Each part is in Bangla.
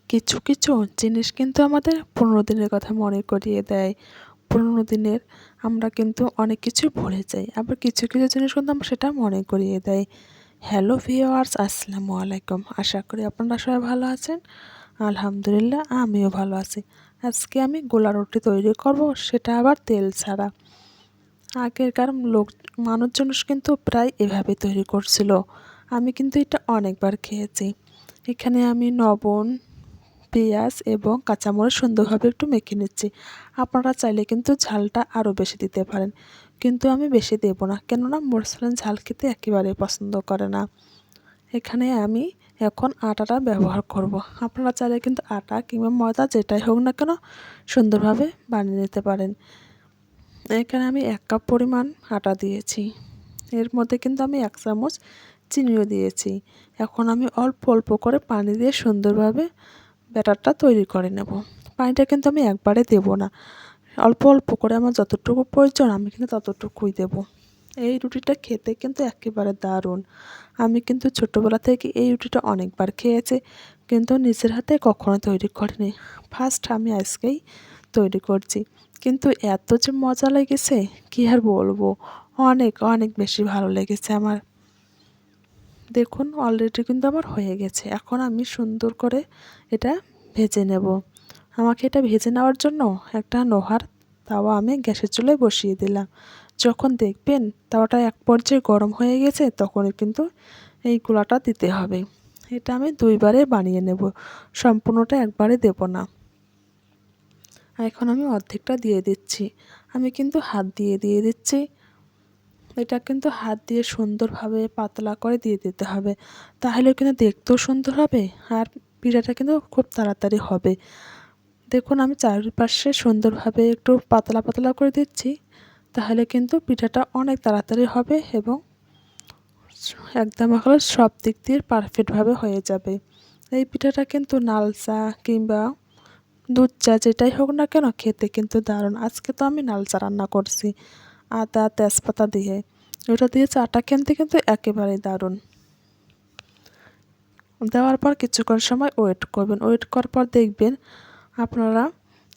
কিছু কিছু জিনিস কিন্তু আমাদের পুরোনো দিনের কথা মনে করিয়ে দেয়। পুরোনো দিনের আমরা কিন্তু অনেক কিছু ভুলে যাই। আবার কিছু কিছু জিনিস কিন্তু আমরা সেটা মনে করিয়ে দেয়। হ্যালো ভিউয়ার্স, আসসালামু আলাইকুম। আশা করি আপনারা সবাই ভালো আছেন। আলহামদুলিল্লাহ আমিও ভালো আছি। আজকে আমি গোলা রুটি তৈরি করব, সেটা আবার তেল ছাড়া। আগেরকার মানুষজন কিন্তু প্রায় এভাবে তৈরি করছিল। আমি কিন্তু এটা অনেকবার খেয়েছি। এখানে আমি লবণ, পেঁয়াজ এবং কাঁচামরিচ সুন্দরভাবে একটু মেখে নিচ্ছি। আপনারা চাইলে কিন্তু ঝালটা আরও বেশি দিতে পারেন, কিন্তু আমি বেশি দেব না, কেননা মোরসালান ঝাল খেতে একেবারেই পছন্দ করে না। এখানে আমি এখন আটাটা ব্যবহার করব। আপনারা চাইলে কিন্তু আটা কিংবা ময়দা যেটাই হোক না কেন সুন্দরভাবে বানিয়ে নিতে পারেন। এখানে আমি 1 কাপ পরিমাণ আটা দিয়েছি। এর মধ্যে কিন্তু আমি 1 চামচ চিনিও দিয়েছি। এখন আমি অল্প অল্প করে পানি দিয়ে সুন্দরভাবে ব্যাটারটা তৈরি করে নেব। পানিটা কিন্তু আমি একবারে দেব না, অল্প অল্প করে আমার যতটুকু প্রয়োজন আমি কিন্তু ততটুকুই দেব। এই রুটিটা খেতে কিন্তু একেবারে দারুণ। আমি কিন্তু ছোটোবেলা থেকে এই রুটিটা অনেকবার খেয়েছি, কিন্তু নিজের হাতে কখনো তৈরি করিনি। ফার্স্ট আমি আজকেই তৈরি করছি, কিন্তু এত যে মজা লেগেছে কী আর বলবো, অনেক অনেক বেশি ভালো লেগেছে আমার। দেখুন অলরেডি কিন্তু আমার হয়ে গেছে। এখন আমি সুন্দর করে এটা ভেজে নেব। আমাকে এটা ভেজে নেওয়ার জন্য একটা লোহার তাওয়া আমি গ্যাসের চুলায় বসিয়ে দিলাম। যখন দেখবেন তাওয়াটা এক পর্যায়ে গরম হয়ে গেছে তখনই কিন্তু এই গোলাটা দিতে হবে। এটা আমি 2 বারে বানিয়ে নেব, সম্পূর্ণটা একবারে দেব না। এখন আমি অর্ধেকটা দিয়ে দিচ্ছি। আমি কিন্তু হাত দিয়ে দিচ্ছি। এটা কিন্তু হাত দিয়ে সুন্দরভাবে পাতলা করে দিয়ে দিতে হবে, তাহলে কিন্তু দেখতেও সুন্দর হবে আর পিঠাটা কিন্তু খুব তাড়াতাড়ি হবে। দেখুন আমি চারপাশে সুন্দরভাবে একটু পাতলা পাতলা করে দিচ্ছি, তাহলে কিন্তু পিঠাটা অনেক তাড়াতাড়ি হবে এবং একদম এখন সব দিক দিয়ে পারফেক্টভাবে হয়ে যাবে। এই পিঠাটা কিন্তু লাল চা কিংবা দুধ চা যেটাই হোক না কেন খেতে কিন্তু দারুণ। আজকে তো আমি লাল চা রান্না করছি আদা তেজপাতা দিয়ে। ওটা দিয়ে চাটা খেতে কিন্তু একেবারেই দারুণ। দেওয়ার পর কিছুক্ষণ সময় ওয়েট করবেন। ওয়েট করার পর দেখবেন আপনারা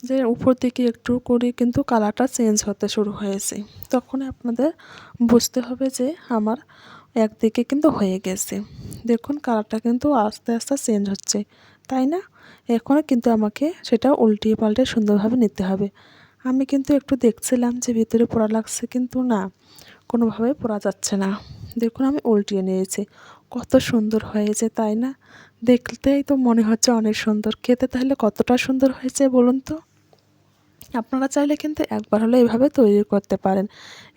যে উপর দিকে একটু করে কিন্তু কালারটা চেঞ্জ হতে শুরু হয়েছে। তখনই আপনাদের বুঝতে হবে যে আমার একদিকে কিন্তু হয়ে গেছে। দেখুন কালারটা কিন্তু আস্তে আস্তে চেঞ্জ হচ্ছে, তাই না? এখন কিন্তু আমাকে সেটা উল্টিয়ে পাল্টে সুন্দরভাবে নিতে হবে। আমি কিন্তু একটু দেখছিলাম যে ভিতরে পোড়া লাগছে, কিন্তু না, কোনোভাবে পোড়া যাচ্ছে না। দেখুন আমি উল্টিয়ে নিয়েছি, কত সুন্দর হয়েছে তাই না? দেখতেই তো মনে হচ্ছে অনেক সুন্দর, খেতে তাহলে কতটা সুন্দর হয়েছে বলুন তো। আপনারা চাইলে কিন্তু একবার হলে এভাবে তৈরি করতে পারেন।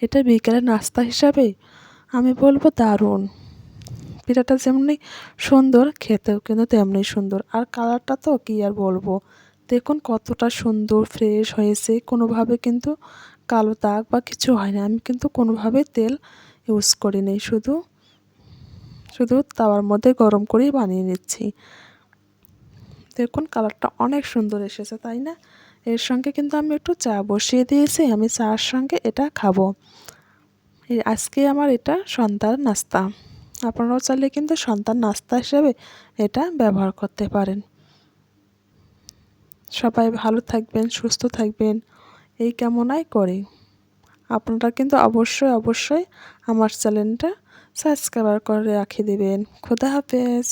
এটা বিকেলের নাস্তা হিসাবে আমি বলবো দারুণ। পিঠাটা যেমনি সুন্দর খেতেও কিন্তু তেমনি সুন্দর, আর কালারটা তো কী আর বলবো। দেখুন কতটা সুন্দর ফ্রেশ হয়েছে, কোনোভাবে কিন্তু কালো দাগ বা কিছু হয় না। আমি কিন্তু কোনোভাবে তেল ইউজ করিনি, শুধু শুধু তাওয়ার মধ্যে গরম করেই বানিয়ে নিচ্ছি। দেখুন কালারটা অনেক সুন্দর এসেছে তাই না? এর সঙ্গে কিন্তু আমি একটু চা বসিয়ে দিয়েছি, আমি চার সঙ্গে এটা খাবো। এই আজকে আমার এটা সন্ধ্যার নাস্তা। আপনারাও চাইলে কিন্তু সন্ধ্যার নাস্তা হিসেবে এটা ব্যবহার করতে পারেন। সবাই ভালো থাকবেন, সুস্থ থাকবেন এই কামনাই করি। আপনারা কিন্তু অবশ্যই অবশ্যই আমার চ্যানেলটা সাবস্ক্রাইব করে রাখে দেবেন। খোদা হাফেজ।